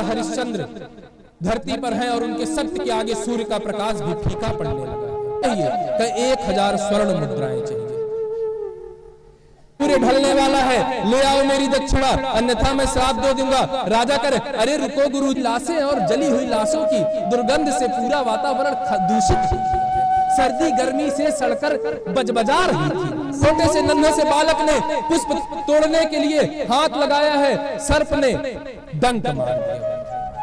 हरिश्चंद्र धरती पर हैं और उनके सत्य के आगे सूर्य का प्रकाश भी फीका पड़ने लगा है। चाहिए 1000 स्वर्ण मुद्राएं चाहिए। सूर्य ढलने वाला है, ले आओ मेरी दक्षिणा, अन्यथा मैं श्राप दे दूंगा। राजा करे, अरे रुको गुरु, लाशें और जली हुई लाशों की दुर्गंध से पूरा वातावरण दूषित हो गया है। सर्दी गर्मी से सड़कर बजबजा रही थी। छोटे से नन्हे से बालक ने पुष्प तोड़ने के लिए हाथ लगाया है, सर्प ने डंक मार दिया।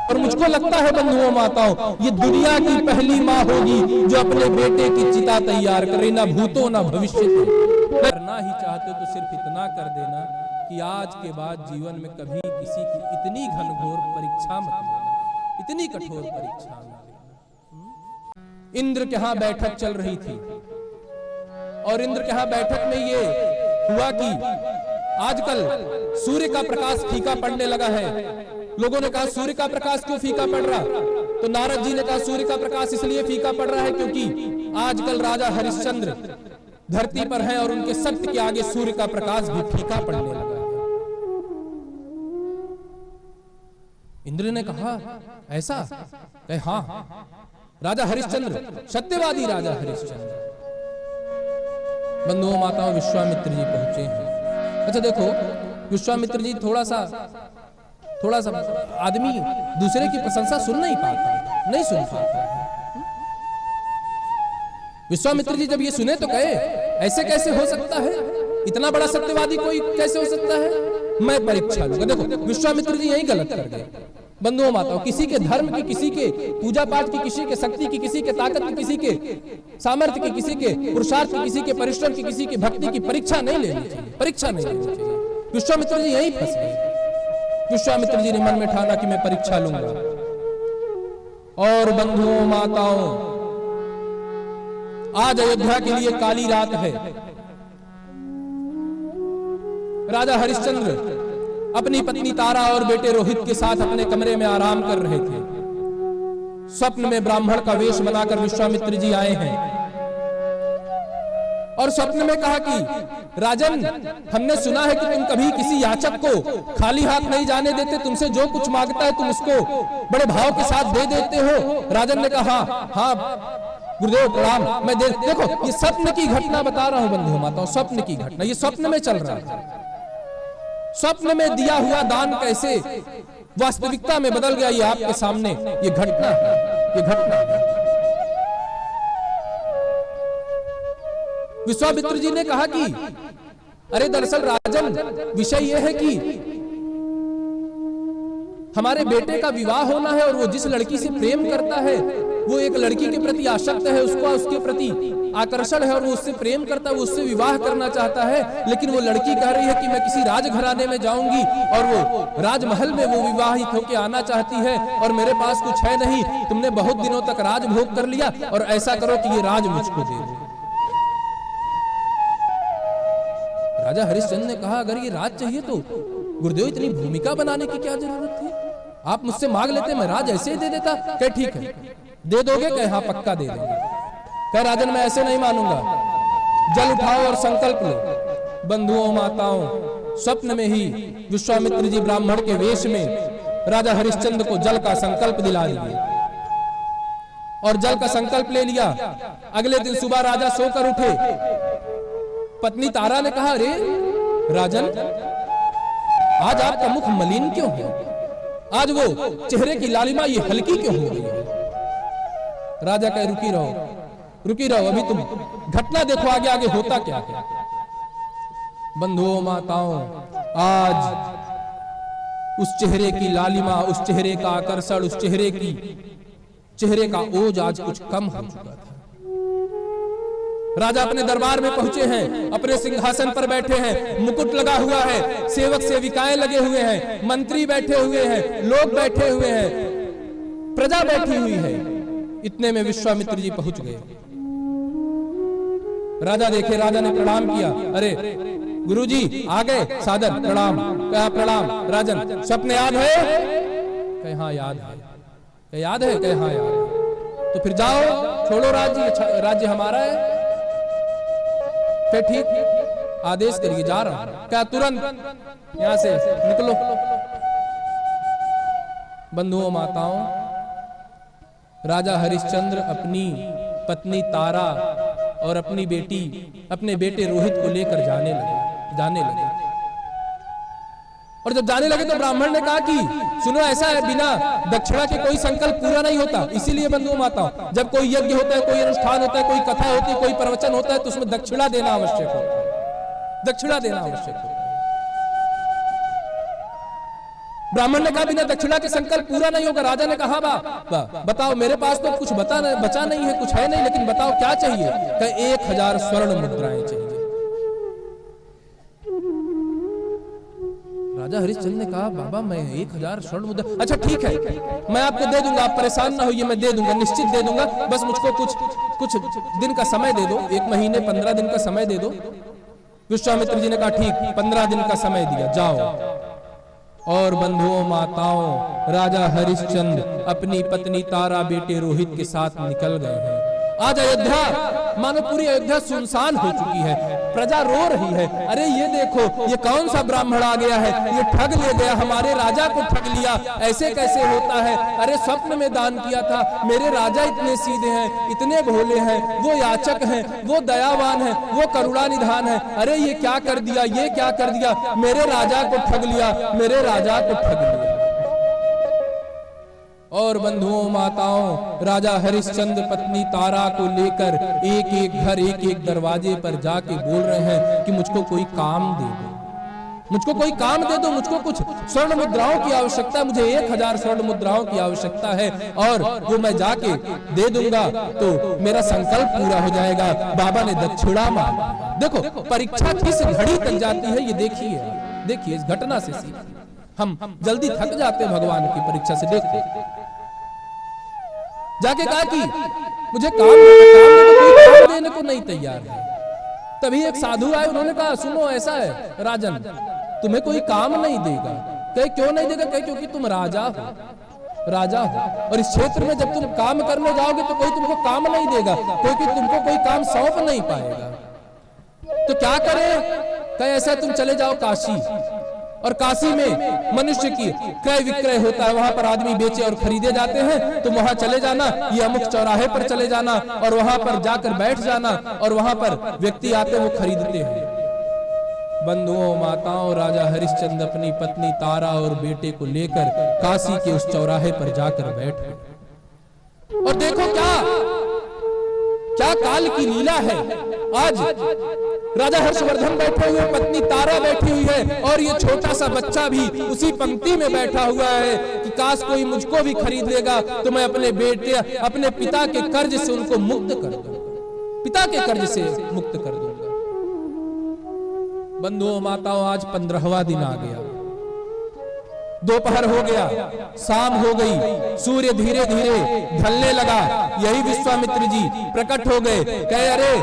और मुझको लगता है बंधुओं माताओं, ये दुनिया की पहली माँ होगी जो अपने बेटे की चिता तैयार करे, ना भूतो ना भविष्य। करना ही चाहते तो सिर्फ इतना कर देना कि आज के बाद जीवन में कभी किसी की इतनी घनघोर परीक्षा मत लेना, इतनी कठोर परीक्षा मत लेना। इंद्र के यहाँ बैठक चल रही थी और इंद्र के यहाँ बैठक में ये हुआ कि आजकल सूर्य का प्रकाश फीका पड़ने लगा है। लोगों ने कहा सूर्य का प्रकाश क्यों फीका पड़ रहा? तो नारद जी ने कहा सूर्य का प्रकाश इसलिए फीका पड़ रहा है क्योंकि आजकल राजा हरिश्चंद्र धरती पर हैं और उनके सत्य के आगे सूर्य का प्रकाश भी फीका पड़ने लगा है। इंद्र ने कहा ऐसा? कहे हाँ, राजा हरिश्चंद्र, सत्यवादी राजा हरिश्चंद्र। बंधुओं माताओं, विश्वामित्र जी पहुंचे हैं। अच्छा देखो, विश्वामित्र जी थोड़ा सा आदमी दूसरे की प्रशंसा सुन नहीं पाता, नहीं सुन पाता है। विश्वामित्र जी जब ये सुने तो कहे ऐसे कैसे हो सकता है? इतना बड़ा सत्यवादी कोई कैसे हो सकता है? मैं परीक्षा लूंगा। देखो विश्वामित्र जी यही गलत कर गए। बंधुओं माताओं, किसी के धर्म की, किसी के पूजा पाठ की, किसी के शक्ति की, किसी के ताकत की, किसी के सामर्थ्य की, किसी के पुरुषार्थ की, किसी के परिश्रम की, किसी की भक्ति की परीक्षा नहीं लेनी चाहिए, परीक्षा नहीं लेनी चाहिए। विश्वामित्र जी यही फंस गए। विश्वामित्र जी ने मन में ठाना कि मैं परीक्षा लूंगा। और बंधुओं माताओं, आज अयोध्या के लिए काली रात है। राजा हरिश्चंद्र अपनी पत्नी तारा और बेटे रोहित के साथ अपने कमरे में आराम कर रहे थे। स्वप्न में ब्राह्मण का वेश बनाकर विश्वामित्र जी आए हैं और स्वप्न में कहा कि राजन, हमने सुना है कि तुम कभी किसी याचक को खाली हाथ नहीं जाने देते, तुमसे जो कुछ मांगता है तुम उसको बड़े भाव के साथ दे देते हो। राजन ने कहा हाँ गुरुदेव प्रणाम, मैं देखो ये स्वप्न की घटना बता रहा हूं बंधुओं माताओं, स्वप्न की घटना, ये स्वप्न में चल रहा है। स्वप्न में दिया हुआ दान कैसे वास्तविकता में बदल गया, ये आपके सामने ये घटना है, ये घटना है। विश्वामित्र जी ने कहा कि अरे दरअसल राजन, विषय यह है कि हमारे बेटे का विवाह होना है और वो जिस लड़की से प्रेम करता है वो एक लड़की के प्रति आसक्त है, उसको उसके प्रति आकर्षण है और वो उससे प्रेम करता है, वो उससे विवाह करना चाहता है। लेकिन वो लड़की कह रही है कि मैं किसी राजघराने में जाऊंगी और वो राजमहल में वो विवाहित होकर आना चाहती है और मेरे पास कुछ है नहीं। तुमने बहुत दिनों तक राजभोग कर लिया और ऐसा करो कि ये राज मुझको दे दो। राजा हरिश्चंद्र ने कहा अगर ये राज चाहिए तो गुरुदेव इतनी भूमिका बनाने की क्या जरूरत थी? आप मुझसे मांग लेते, मैं राज ऐसे ही दे देता। कहे ठीक है, दे दोगे? कहे हाँ पक्का दे देंगे। कहे राजन, मैं ऐसे नहीं मानूंगा, जल उठाओ और संकल्प लो। बंधुओं माताओं, स्वप्न में ही विश्वामित्र जी ब्राह्मण के वेश में राजा हरिश्चंद्र को जल का संकल्प दिला दिए और जल का संकल्प ले लिया। अगले दिन सुबह राजा सोकर उठे। पत्नी तारा ने कहा अरे राजन, आज आपका मुख मलिन क्यों है? आज वो चेहरे की लालिमा ये हल्की क्यों हो गई है? राजा कहे रुकी रहो, रुकी रहो, अभी तुम घटना देखो आगे आगे होता क्या है। बंधुओं माताओं, आज उस चेहरे की लालिमा, उस चेहरे का आकर्षण, उस चेहरे का ओज आज कुछ कम हो चुका था। राजा अपने दरबार में पहुंचे हैं, अपने सिंहासन पर बैठे हैं, मुकुट लगा हुआ है, सेवक सेविकाएं लगे हुए हैं, मंत्री बैठे हुए हैं, लोग बैठे हुए हैं, प्रजा बैठी हुई है। इतने में विश्वामित्र जी पहुंच गए। राजा देखे, राजा ने प्रणाम किया। अरे गुरुजी आ गए, सादर प्रणाम। कहा प्रणाम राजन, स्वप्न याद है? कहे हाँ याद है। कहे याद है? कहे हाँ याद है। तो फिर जाओ, छोड़ो राज्य, राज्य हमारा है। फिर ठीक, आदेश करिए, जा रहा हूं। क्या तुरंत यहां से निकलो। बंधुओं माताओं, राजा हरिश्चंद्र अपनी पत्नी तारा और अपनी बेटी, अपने बेटे रोहित को लेकर जाने लगे। और जब जाने लगे तो ब्राह्मण ने कहा कि सुनो, ऐसा है, बिना दक्षिणा के कोई संकल्प पूरा नहीं होता। इसीलिए बंधुओं माताओं, जब कोई यज्ञ होता है, कोई अनुष्ठान होता है, कोई कथा होती है, कोई प्रवचन होता है, तो उसमें दक्षिणा देना आवश्यक होता है। दक्षिणा देना आवश्यक होता है। ब्राह्मण ने कहा बिना दक्षिणा के संकल्प पूरा नहीं होगा। राजा ने कहा बताओ, मेरे पास तो कुछ बचा नहीं है, कुछ है नहीं, लेकिन बताओ क्या चाहिए। कहा 1000 स्वर्ण मुद्राएं चाहिए। राजा हरिश्चंद्र ने कहा बाबा मैं 1000 स्वर्ण मुद्रा, अच्छा ठीक है, मैं आपको दे दूंगा, आप परेशान ना होइए, मैं दे दूंगा, निश्चित दे दूंगा, बस मुझको कुछ दिन का समय दे दो, 1 महीने 15 दिन का समय दे दो। विश्वामित्र जी ने कहा ठीक, 15 दिन का समय दिया, जाओ। और बंधुओं माताओं, राजा हरिश्चंद्र अपनी पत्नी तारा, बेटे रोहित के साथ निकल गए हैं। आज अयोध्या, मानो पूरी अयोध्या सुनसान हो चुकी है, प्रजा रो रही है। अरे ये देखो, ये कौन सा ब्राह्मण आ गया है, ये ठग ले गया, हमारे राजा को ठग लिया, ऐसे कैसे होता है। अरे स्वप्न में दान किया था, मेरे राजा इतने सीधे हैं, इतने भोले हैं, वो याचक हैं, वो दयावान हैं, वो करुणा निधान है। अरे ये क्या कर दिया, ये क्या कर दिया, मेरे राजा को ठग लिया, मेरे राजा को ठग लिया। और बंधुओं माताओं, राजा हरिश्चंद्र पत्नी तारा को लेकर एक एक घर, एक एक दरवाजे पर जाके बोल रहे हैं कि मुझको कोई काम दे दो, मुझको कोई काम दे दो, मुझको कुछ स्वर्ण मुद्राओं की आवश्यकता है, मुझे 1000 स्वर्ण मुद्राओं की आवश्यकता है, और वो मैं जाके दे दूंगा तो मेरा संकल्प पूरा हो जाएगा। बाबा ने दक्षिणा मांगी। देखो परीक्षा किस घड़ी तक जाती है, ये देखिए इस घटना से सीखिए। हम जल्दी थक जाते हैं भगवान की परीक्षा से। देखते जाके कहा कि मुझे काम देने को नहीं तैयार है। तभी एक साधु आए, उन्होंने कहा सुनो ऐसा है राजन, तुम्हें कोई काम नहीं देगा। कहे क्यों नहीं देगा? कहे क्योंकि तुम राजा हो, और इस क्षेत्र में जब तुम काम करने जाओगे तो कोई तुमको काम नहीं देगा, क्योंकि तुमको कोई काम सौंप नहीं पाएगा। तो क्या करें? कहे ऐसा तुम चले जाओ काशी, और काशी में मनुष्य की क्रय विक्रय होता है, वहां पर आदमी बेचे और खरीदे जाते हैं, तुम वहां चले जाना, ये अमुक चौराहे पर चले जाना और वहां पर जाकर बैठ जाना, और वहां पर व्यक्ति आते वो खरीदते हैं। बंधुओं माताओं, राजा हरिश्चंद्र अपनी पत्नी तारा और बेटे को लेकर काशी के उस चौराहे पर जाकर बैठे। और देखो क्या काल की लीला है। आज राजा हर्षवर्धन बैठे हुए, पत्नी तारा बैठी हुई है, और ये छोटा सा बच्चा भी उसी पंक्ति में बैठा हुआ है कि काश कोई मुझको भी खरीद लेगा तो मैं अपने बेटे, अपने पिता के कर्ज से उनको मुक्त कर दूंगा, पिता के कर्ज से मुक्त कर दूंगा। बंधुओं माताओं, आज 15वां दिन आ गया, दोपहर हो गया, शाम हो गई, सूर्य धीरे धीरे ढलने लगा। यही विश्वामित्र जी प्रकट हो गए, कहे अरे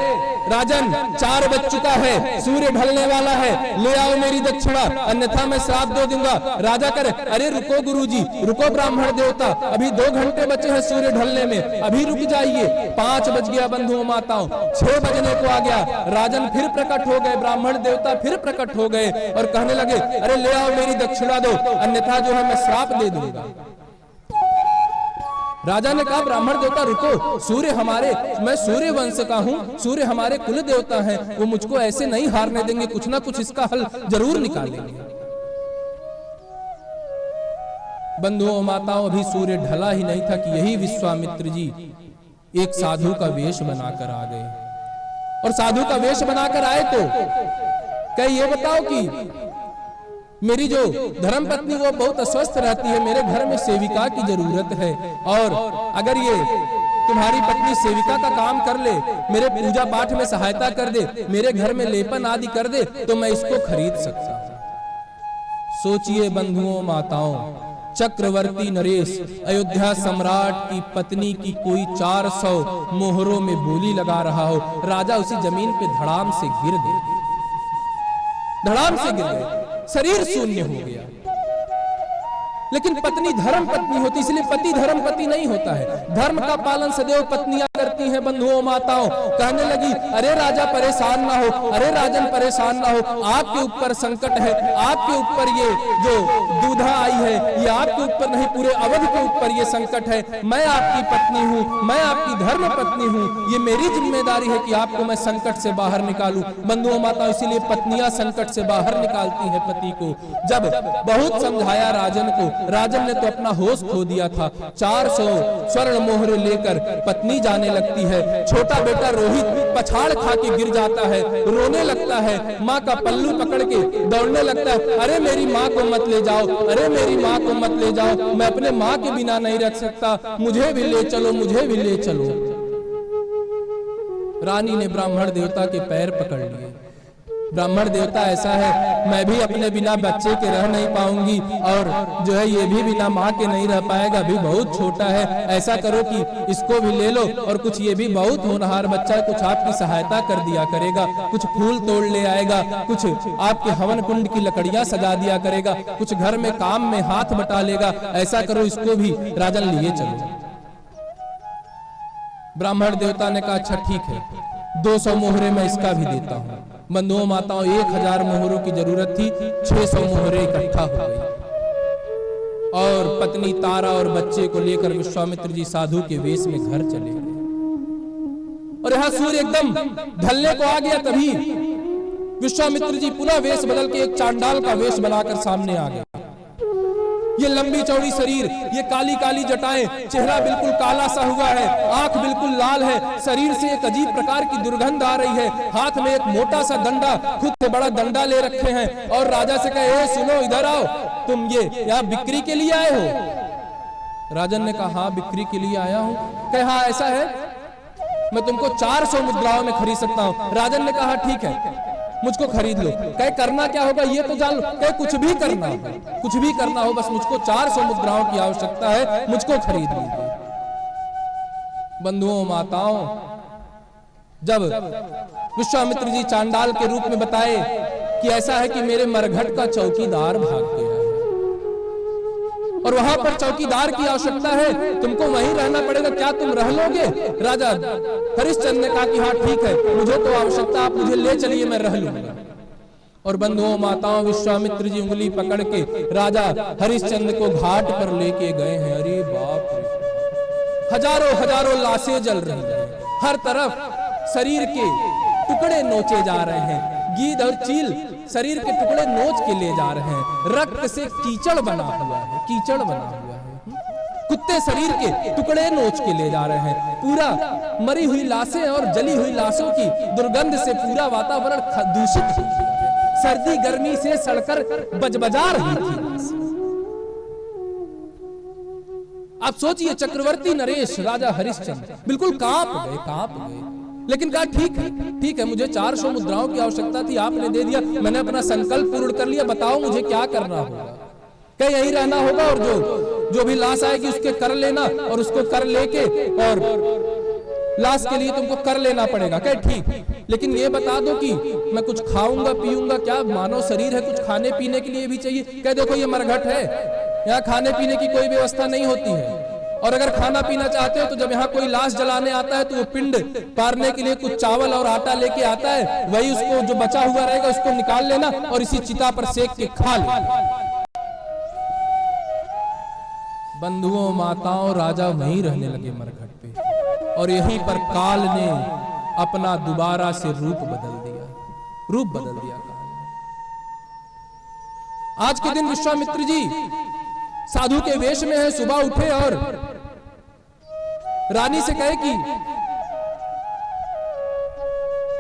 राजन 4 बज चुका है, सूर्य ढलने वाला है, ले आओ मेरी दक्षिणा, अन्यथा मैं श्राप दे दूंगा। राजा करे अरे रुको गुरुजी, रुको ब्राह्मण देवता, अभी 2 घंटे बचे हैं सूर्य ढलने में, अभी रुक जाइए। 5 बज गया बंधुओं माताओं, 6 बजने को आ गया, राजन फिर प्रकट हो गए, ब्राह्मण देवता फिर प्रकट हो गए और कहने लगे अरे ले आओ मेरी दक्षिणा दो, अन्यथा जो है मैं श्राप दे दूंगा। राजा ने कहा ब्राह्मण देवता रुको, सूर्य हमारे, मैं सूर्य वंश का हूं, सूर्य हमारे कुल देवता हैं, वो मुझको ऐसे नहीं हारने देंगे, कुछ ना कुछ इसका हल जरूर निकालेंगे। बंधुओं माताओं, अभी सूर्य ढला ही नहीं था कि यही विश्वामित्र जी एक साधु का वेश बनाकर आ गए। और साधु का वेश बनाकर आए तो कहे ये बताओ कि मेरी जो धर्मपत्नी वो बहुत अस्वस्थ रहती है, मेरे घर में सेविका की जरूरत है, और अगर ये तुम्हारी पत्नी सेविका का काम कर ले, मेरे पूजा पाठ में सहायता कर दे, मेरे घर में लेपन आदि कर दे, तो मैं इसको खरीद सकता हूं। सोचिए बंधुओं माताओं, चक्रवर्ती नरेश अयोध्या सम्राट की पत्नी की कोई 400 मोहरों में बोली लगा रहा हो, राजा उसी जमीन पे धड़ाम से गिर गए, धड़ाम से गिर गए, शरीर शून्य हो गया। लेकिन पत्नी धर्म पत्नी होती, इसलिए पति धर्म पति नहीं होता है। धर्म का पालन सदैव पत्नियां करती हैं। बंधुओं माताओं, कहने लगी अरे राजा परेशान ना हो, अरे राजन परेशान ना हो, आपके ऊपर संकट है, आपके ऊपर ये जो दूधा आई है ये आपके ऊपर नहीं पूरे अवध के ऊपर ये संकट है। मैं आपकी पत्नी हूँ, मैं आपकी धर्म पत्नी हूँ, ये मेरी जिम्मेदारी है कि आपको मैं संकट से बाहर निकालूं। बंधुओं माताओं, इसीलिए पत्नियां संकट से बाहर निकालती हैं पति को। जब बहुत समझाया राजन को, राजन ने तो अपना होश खो दिया था। 400 स्वर्ण मोहरे लेकर पत्नी जाने लगती है। छोटा बेटा रोहित पछाड़ खा के गिर जाता है, रोने लगता है, माँ का पल्लू पकड़ के दौड़ने लगता है, अरे मेरी माँ को मत ले जाओ, अरे मेरी माँ को मत ले जाओ, मैं अपने माँ के बिना नहीं रख सकता, मुझे भी ले चलो, मुझे भी ले चलो। रानी ने ब्राह्मण देवता के पैर पकड़ लिए। ब्राह्मण देवता ऐसा है, मैं भी अपने बिना बच्चे के रह नहीं पाऊंगी, और जो है ये भी बिना माँ के नहीं रह पाएगा, भी बहुत छोटा है, ऐसा करो कि इसको भी ले लो, और कुछ ये भी बहुत होनहार बच्चा है, कुछ आपकी सहायता कर दिया करेगा, कुछ फूल तोड़ ले आएगा, कुछ आपके हवन कुंड की लकड़ियां सजा दिया करेगा, कुछ घर में काम में हाथ बटा लेगा, ऐसा करो इसको भी राजन लिए चलो। ब्राह्मण देवता ने कहा अच्छा ठीक है, 200 मोहरे मैं इसका भी देता हूँ। बंधुओं माताओं, 1000 मोहरों की जरूरत थी, 600 मोहरे इकट्ठा हो गई, और पत्नी तारा और बच्चे को लेकर विश्वामित्र जी साधु के वेश में घर चले गए। और यहाँ सूर्य एकदम ढलने को आ गया, तभी विश्वामित्र जी पुनः वेश बदल के एक चांडाल का वेश बनाकर सामने आ गए। ये लंबी चौड़ी शरीर, ये काली काली जटाएं, चेहरा बिल्कुल काला सा हुआ है, आंख बिल्कुल लाल है, शरीर से एक अजीब प्रकार की दुर्गंध आ रही है, हाथ में एक मोटा सा डंडा, खुद से बड़ा डंडा ले रखे हैं, और राजा से कहे सुनो इधर आओ, तुम ये यहाँ बिक्री के लिए आए हो? राजन ने कहा हाँ बिक्री के लिए आया हूँ। कहे हाँ ऐसा है, मैं तुमको 400 मुद्राओं में खरीद सकता हूँ। राजन ने कहा ठीक है, मुझको खरीद लो। कहे करना क्या होगा ये तो जान लो। कहे कुछ भी करना हो, कुछ भी करना हो, बस मुझको 400 मुद्राओं की आवश्यकता है, मुझको खरीद लीजिए। बंधुओं माताओं, जब विश्वामित्र जी चांडाल के रूप में बताए कि ऐसा है कि मेरे मरघट का चौकीदार भाग गया है और वहां पर चौकीदार की आवश्यकता है, तुमको वहीं रहना पड़ेगा, क्या तुम रह लोगे? राजा हरिश्चंद्र ने कहा कि हाँ ठीक है, मुझे तो आवश्यकता, आप मुझे ले चलिए, मैं रह लूंगा। और बंधुओं माताओं, विश्वामित्र जी उंगली पकड़ के राजा हरिश्चंद्र को घाट पर लेके गए हैं। अरे बाप रे, हजारों हजारों लाशें जल रही हैं, हर तरफ शरीर के टुकड़े नोचे जा रहे हैं, गीद और चील शरीर के टुकड़े नोच के ले जा रहे हैं, रक्त से कीचड़ बना हुआ है, कीचड़ बना हुआ है, कुत्ते शरीर के टुकड़े नोच के ले जा रहे हैं। पूरा मरी हुई लाशें और जली हुई लाशों की दुर्गंध से पूरा वातावरण दूषित हो गया है, सर्दी गर्मी से सड़कर बजबजा रही थी। आप सोचिए, चक्रवर्ती नरेश राजा हरिश्चंद्र बिल्कुल कांप गए। लेकिन कहा ठीक है, मुझे 400 मुद्राओं की आवश्यकता थी, आपने दे दिया, मैंने अपना संकल्प पूर्ण कर लिया, बताओ मुझे क्या करना होगा? क्या यही रहना होगा और जो भी लाश आएगी उसके कर लेना, और उसको कर लेके और लाश के लिए तुमको कर लेना पड़ेगा? क्या ठीक, लेकिन ये बता दो कि मैं कुछ खाऊंगा पीऊंगा क्या? मानव शरीर है, कुछ खाने पीने के लिए भी चाहिए। क्या देखो ये मरघट है, यहाँ खाने पीने की कोई व्यवस्था नहीं होती है, और अगर खाना पीना चाहते हो तो जब यहाँ कोई लाश जलाने आता है तो वो पिंड पारने के लिए कुछ चावल और आटा लेके आता है, वही उसको जो बचा हुआ रहेगा उसको निकाल लेना और इसी चिता पर सेक के खा लेना। बंधुओं माताओं, राजा वहीं रहने लगे मरघट पे, और यहीं पर काल ने अपना दोबारा से रूप बदल दिया काल ने। आज के दिन विश्वामित्र जी साधु के वेश में है, सुबह उठे और रानी से कहे कि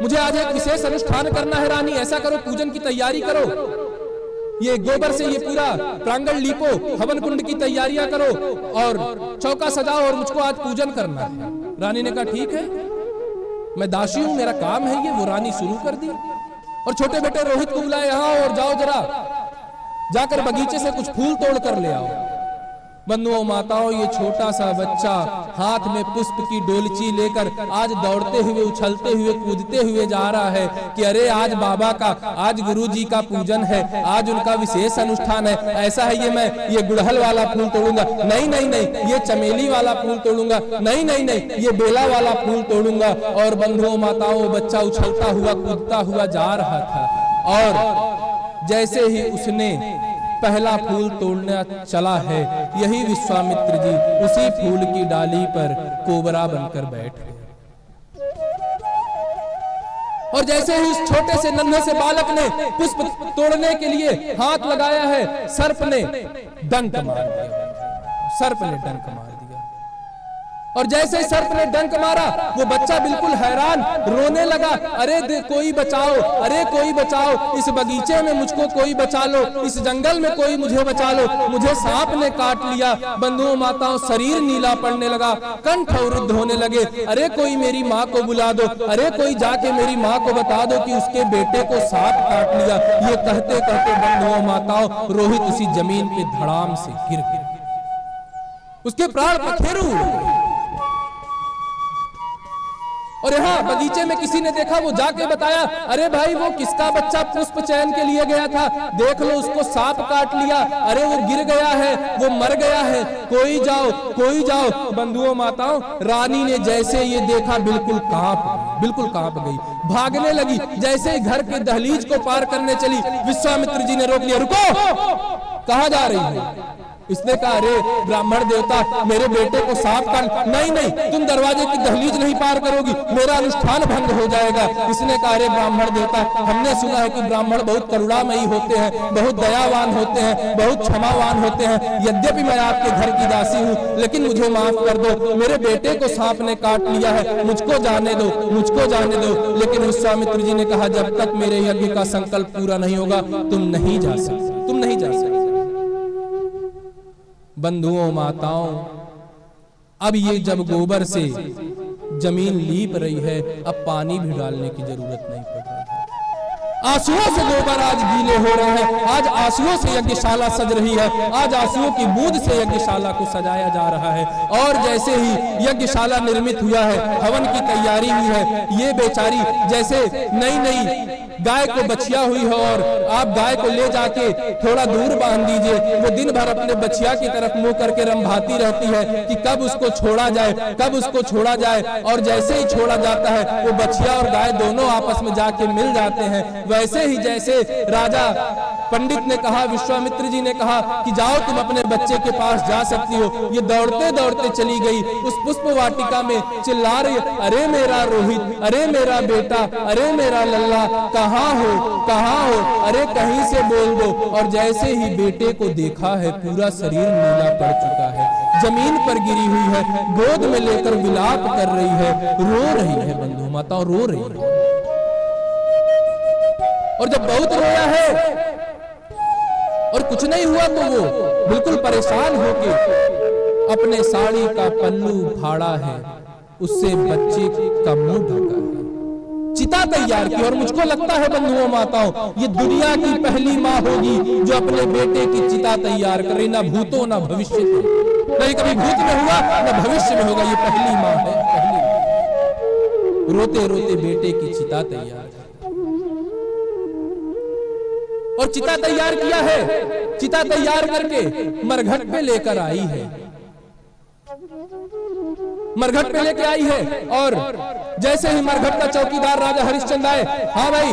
मुझे आज एक विशेष अनुष्ठान करना है रानी, ऐसा करो पूजन की तैयारी करो, ये गोबर से ये पूरा प्रांगण लीपो, हवन कुंड की तैयारियां करो और चौका सजाओ और मुझको आज पूजन करना है। रानी ने कहा ठीक है, मैं दासी हूं, मेरा काम है ये। वो रानी शुरू कर दी, और छोटे बेटे रोहित को बुलाए, यहाँ और जाओ जरा जाकर बगीचे से कुछ फूल तोड़ कर ले आओ। बंधुओं माताओं, ये छोटा सा बच्चा हाथ में पुष्प की डोलची लेकर आज दौड़ते हुए, उछलते हुए, कूदते हुए जा रहा है कि अरे आज बाबा का, आज गुरुजी का पूजन है, आज उनका विशेष अनुष्ठान है। ऐसा है ये मैं ये गुड़हल वाला फूल तोड़ूंगा, नहीं नहीं नहीं, ये चमेली वाला फूल तोड़ूंगा, नहीं नहीं नहीं, ये बेला वाला फूल तोड़ूंगा। और बंधुओं माताओं, बच्चा उछलता हुआ, कूदता हुआ जा रहा था और जैसे ही उसने पहला फूल तोड़ना चला है, यही विश्वामित्र जी उसी फूल की डाली पर कोबरा बनकर बैठ गए। और जैसे ही उस छोटे से नन्हे से बालक ने पुष्प तोड़ने के लिए हाथ लगाया है, सर्प ने डंक मार दिया, सर्प ने डंक मार दिया। और जैसे सर्प ने डंक मारा, वो बच्चा बिल्कुल हैरान, रोने लगा, अरे कोई बचाओ, अरे कोई बचाओ, इस बगीचे में मुझको कोई बचा लो, इस जंगल में कोई मुझे बचा लो, मुझे सांप ने काट लिया। बंधुओं माताओं, शरीर नीला पड़ने लगा, कंठ अवरुद्ध होने लगे। अरे कोई मेरी माँ को बुला दो, अरे कोई जाके मेरी माँ को बता दो कि उसके बेटे को सांप काट लिया। ये कहते कहते बंधुओं माताओं, रोहित उसी जमीन पे धड़ाम से गिर गया, उसके प्राण पखेरु उड़ गए। और यहाँ बगीचे में किसी ने देखा, वो जाके बताया, अरे भाई वो किसका बच्चा पुष्प चयन के लिए गया था, देख लो उसको सांप काट लिया, अरे वो गिर गया है, वो मर गया है, कोई जाओ कोई जाओ। बंधुओं माताओं, रानी ने जैसे ये देखा बिल्कुल कांप गई, भागने लगी। जैसे ही घर के दहलीज को पार करने चली, विश्वामित्र जी ने रोक लिया, रुको, कहाँ जा रही है? इसने कहा, अरे ब्राह्मण देवता, मेरे बेटे को सांप काट, नहीं नहीं, तुम दरवाजे की दहलीज नहीं पार करोगी, मेरा अनुष्ठान भंग हो जाएगा। इसने कहा, अरे ब्राह्मण देवता, हमने सुना है कि ब्राह्मण बहुत करुणामयी होते हैं, बहुत दयावान होते हैं, बहुत क्षमावान होते हैं। यद्यपि मैं आपके घर की दासी हूँ, लेकिन मुझे माफ कर दो, मेरे बेटे को सांप ने काट लिया है, मुझको जाने दो, मुझको जाने दो। लेकिन विश्वामित्र जी ने कहा, जब तक मेरे यज्ञ का संकल्प पूरा नहीं होगा, तुम नहीं जा सकते, तुम नहीं जा सकते। बंधुओं माताओं, अब ये जब गोबर से जमीन लीप रही है, अब पानी भी डालने की जरूरत नहीं पड़ रही है। आंसुओं से गोबर आज गीले हो रहे हैं, आज आंसुओं से यज्ञशाला सज रही है, आज आंसुओं की बूंद से यज्ञशाला को सजाया जा रहा है। और जैसे ही यज्ञशाला निर्मित हुआ है, हवन की तैयारी हुई है, ये बेचारी जैसे नई नई गाय को बछिया हुई है और आप गाय को ले जाके थोड़ा दूर बांध दीजिए, वो दिन भर अपने बछिया की तरफ मुंह करके रंभाती रहती है कि कब उसको छोड़ा जाए, कब उसको छोड़ा जाए। और जैसे ही छोड़ा जाता है, वो बछिया और गाय दोनों आपस में जाके मिल जाते हैं। वैसे ही जैसे राजा पंडित ने कहा, विश्वामित्र जी ने कहा कि जाओ तुम अपने बच्चे के पास जा सकती हो, ये दौड़ते दौड़ते चली गई, उस पुष्प वाटिका में चिल्ला रही, अरे मेरा रोहित, अरे मेरा बेटा, अरे मेरा लल्ला, कहाँ हो, कहाँ हो, अरे कहीं से बोल दो। और जैसे ही बेटे को देखा है, पूरा शरीर नीला पड़ चुका है, जमीन पर गिरी हुई है, गोद में लेकर विलाप कर रही है, रो रही है। बंधु माताओं, रो रही है। और जब बहुत रोया है और कुछ नहीं हुआ, तो वो बिल्कुल परेशान होके अपने साड़ी का पल्लू फाड़ा है, उससे बच्चे का मुंह ढका है, चिता तैयार की। और मुझको लगता है बंधुओं माताओं, ये दुनिया की पहली माँ होगी जो अपने बेटे की चिता तैयार कर रही, ना भूतों ना भविष्य में, नहीं कभी भूत में हुआ ना भविष्य में होगा, ये पहली माँ है, पहली। रोते रोते बेटे की चिता तैयार, और चिता तैयार किया है, चिता तैयार करके मरघट पे लेकर आई है, मरघट पे लेके आई है। और जैसे ही मरघट का चौकीदार राजा हरिश्चंद्र आए, हाँ भाई,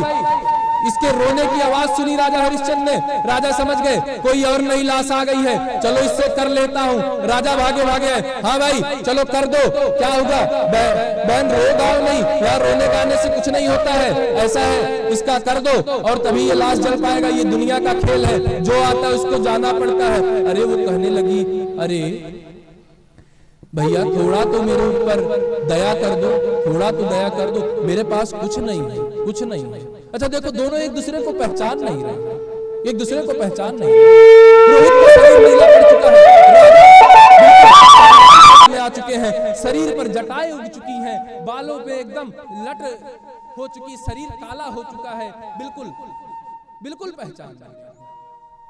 इसके रोने की आवाज सुनी राजा हरिश्चंद्र ने, राजा समझ गए कोई और नई लाश आ गई है, चलो इससे कर लेता हूँ। राजा भागे भागे, हाँ भाई चलो कर दो, क्या होगा, बहन रो गाओ नहीं, यार रोने गाने से कुछ नहीं होता है, ऐसा है इसका कर दो और तभी ये लाश जल पाएगा, ये दुनिया का खेल है, जो आता है उसको जाना पड़ता है। अरे वो कहने लगी, अरे भैया थोड़ा तो मेरे ऊपर दया कर दो, थोड़ा तो दया कर दो, मेरे पास कुछ नहीं है, कुछ नहीं है। अच्छा देखो, दोनों एक दूसरे को पहचान नहीं रहे, एक दूसरे को पहचान नहीं रहे। रोहित का शरीर नीला पड़ चुका है, में आ चुके हैं, शरीर पर जटाएं उग चुकी हैं, बालों पे एकदम लट हो चुकी, शरीर काला हो चुका है, बिल्कुल बिल्कुल पहचान नहीं।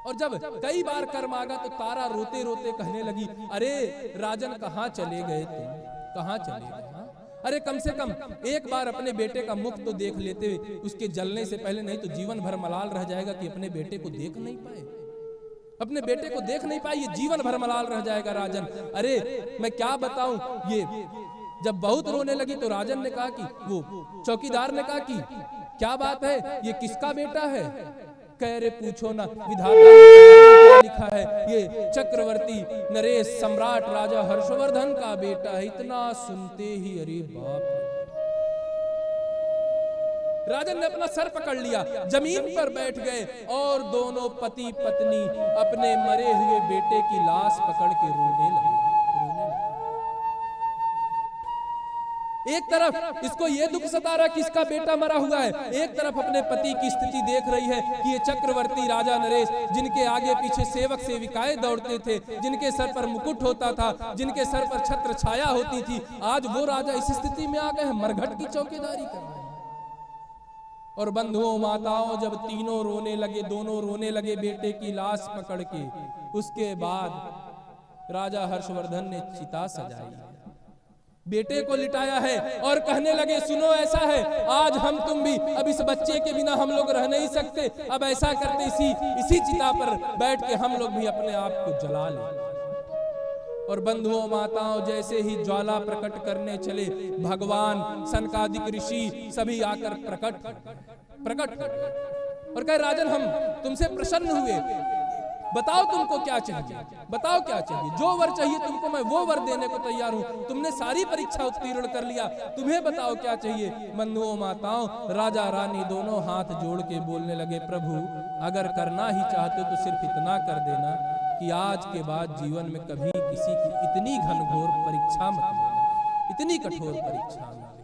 और जब कई बार कर मांगा तो तारा रोते रोते कहने लगी, अरे राजन कहाँ चले गए तुम, कहाँ चले गए? हाँ? अरे कम से कम एक बार अपने बेटे का मुख तो देख लेते उसके जलने से पहले, नहीं तो जीवन भर मलाल रह जाएगा कि अपने बेटे को देख नहीं पाए, अपने बेटे को देख नहीं पाए, ये जीवन भर मलाल रह जाएगा राजन। अरे मैं क्या बताऊं, ये जब बहुत रोने लगी तो राजन ने कहा कि वो चौकीदार ने कहा कि क्या बात है, ये किसका बेटा है? कह रे पूछो ना, विधाता ने लिखा है, ये चक्रवर्ती नरेश सम्राट राजा हर्षवर्धन का बेटा है। इतना सुनते ही अरे बाप रे, राजन ने अपना सर पकड़ लिया, जमीन पर बैठ गए और दोनों पति पत्नी अपने मरे हुए बेटे की लाश पकड़ के रोने लगे। एक तरफ इसको ये दुख सता रहा कि इसका बेटा मरा हुआ है, एक तरफ अपने पति की स्थिति देख रही है कि ये चक्रवर्ती राजा नरेश, जिनके आगे पीछे सेवक सेविकाएं दौड़ते थे, जिनके सर पर मुकुट होता था, जिनके सर पर छत्र छाया होती थी, आज वो राजा इस स्थिति में आ गए हैं, मरघट की चौकीदारी कर रहे हैं। और बंधुओं माताओं, जब तीनों रोने लगे, दोनों रोने लगे बेटे की लाश पकड़ के, उसके बाद राजा हर्षवर्धन ने चिता सजाई, बेटे को लिटाया है और कहने लगे, सुनो ऐसा है, आज हम तुम भी अब इस बच्चे के बिना हम लोग रह नहीं सकते, अब ऐसा करते इसी चिता पर बैठ के हम लोग भी अपने आप को जला लें। और बंधुओं माताओं, जैसे ही ज्वाला प्रकट करने चले, भगवान सनकादिक ऋषि सभी आकर प्रकट और कहे, राजन हम तुमसे प्रसन्न हुए, बताओ तुमको क्या चाहिए, बताओ क्या चाहिए, जो वर चाहिए तुमको मैं वो वर देने को तैयार हूं, तुमने सारी परीक्षा उत्तीर्ण कर लिया, तुम्हें बताओ क्या चाहिए। बंधुओं माताओं, राजा रानी दोनों हाथ जोड़ के बोलने लगे, प्रभु अगर करना ही चाहते हो तो सिर्फ इतना कर देना कि आज के बाद जीवन में कभी किसी की इतनी घनघोर परीक्षा मत लेना, इतनी कठोर परीक्षा मत।